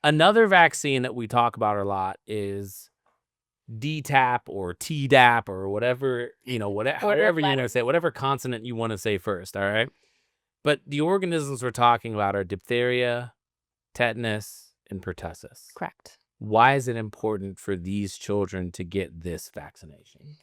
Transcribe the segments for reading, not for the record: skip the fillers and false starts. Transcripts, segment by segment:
Another vaccine that we talk about a lot is DTaP or TDAP or whatever, Order of however you're going to letters. say it, whatever consonant you want to say first, all right? But the organisms we're talking about are diphtheria, tetanus, and pertussis. Correct. Why is it important for these children to get this vaccination?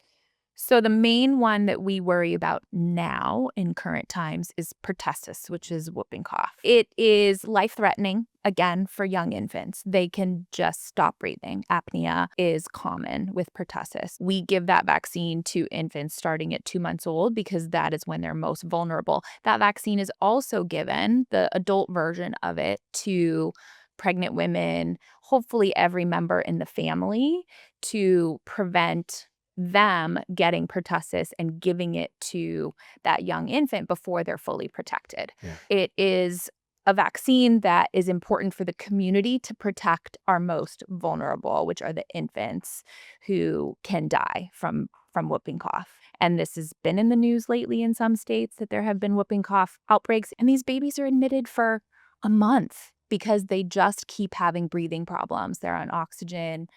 So the main one that we worry about now in current times is pertussis, which is whooping cough. It is life-threatening, again, for young infants. They can just stop breathing. Apnea is common with pertussis. We give that vaccine to infants starting at 2 months old because that is when they're most vulnerable. That vaccine is also given, the adult version of it, to pregnant women, hopefully every member in the family, to prevent them getting pertussis and giving it to that young infant before they're fully protected. Yeah. It is a vaccine that is important for the community to protect our most vulnerable, which are the infants who can die from whooping cough. And this has been in the news lately in some states that there have been whooping cough outbreaks, and these babies are admitted for a month because they just keep having breathing problems. They're on oxygen,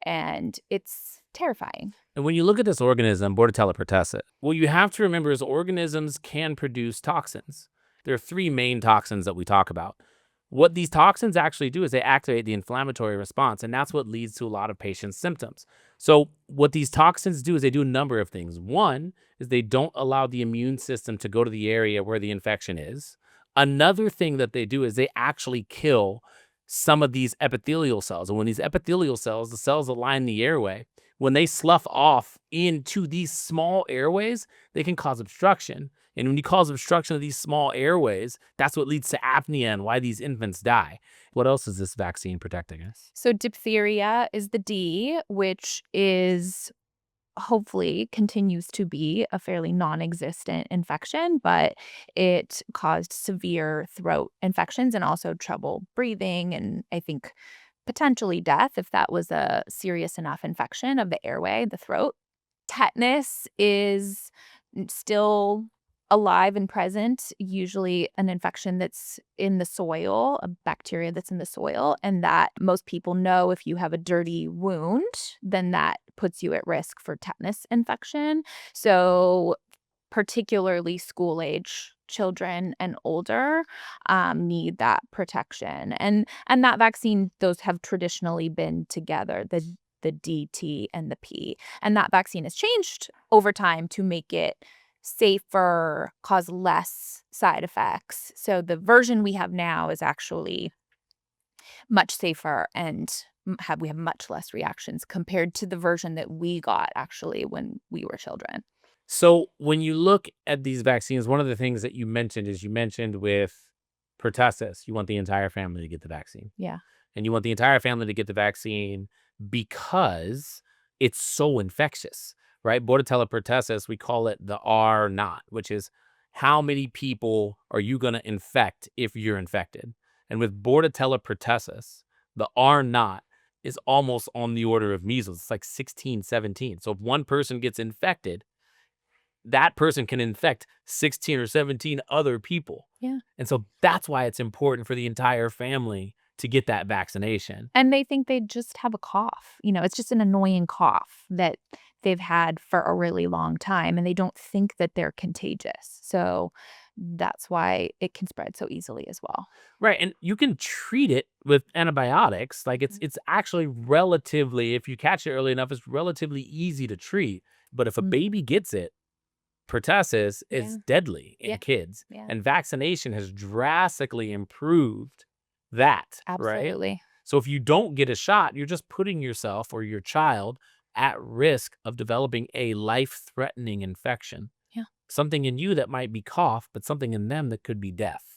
and it's terrifying. And when you look at this organism, Bordetella pertussis, what you have to remember is organisms can produce toxins. There are 3 main toxins that we talk about. What these toxins actually do is they activate the inflammatory response, and that's what leads to a lot of patients' symptoms. So what these toxins do is they do a number of things. One is they don't allow the immune system to go to the area where the infection is. Another thing that they do is they actually kill some of these epithelial cells. And when these epithelial cells, the cells that line the airway, when they slough off into these small airways, they can cause obstruction. And when you cause obstruction of these small airways, that's what leads to apnea and why these infants die. What else is this vaccine protecting us? So diphtheria is the D, which is hopefully continues to be a fairly non-existent infection, but it caused severe throat infections and also trouble breathing, and I think potentially death if that was a serious enough infection of the airway, the throat. Tetanus is still alive and present, usually an infection that's in the soil, a bacteria that's in the soil, and that most people know if you have a dirty wound, then that puts you at risk for tetanus infection. So particularly school-age children and older need that protection. And that vaccine, those have traditionally been together, the DT and the P. And that vaccine has changed over time to make it safer, cause less side effects. So the version we have now is actually much safer and we have much less reactions compared to the version that we got actually when we were children. So when you look at these vaccines, one of the things that you mentioned with pertussis, you want the entire family to get the vaccine. Yeah. And you want the entire family to get the vaccine because it's so infectious, right? Bordetella pertussis, we call it the R naught, which is how many people are you going to infect if you're infected? And with Bordetella pertussis, the R naught is almost on the order of measles. It's like 16, 17. So if one person gets infected, that person can infect 16 or 17 other people. Yeah. And so that's why it's important for the entire family to get that vaccination. And they think they just have a cough. It's just an annoying cough that they've had for a really long time, and they don't think that they're contagious. So that's why it can spread so easily as well. Right. And you can treat it with antibiotics. Like it's actually relatively, if you catch it early enough, it's relatively easy to treat. But if a baby gets it, pertussis is deadly in kids. Yeah. And vaccination has drastically improved that, right? Absolutely. So if you don't get a shot, you're just putting yourself or your child at risk of developing a life-threatening infection. Yeah. Something in you that might be cough, but something in them that could be death.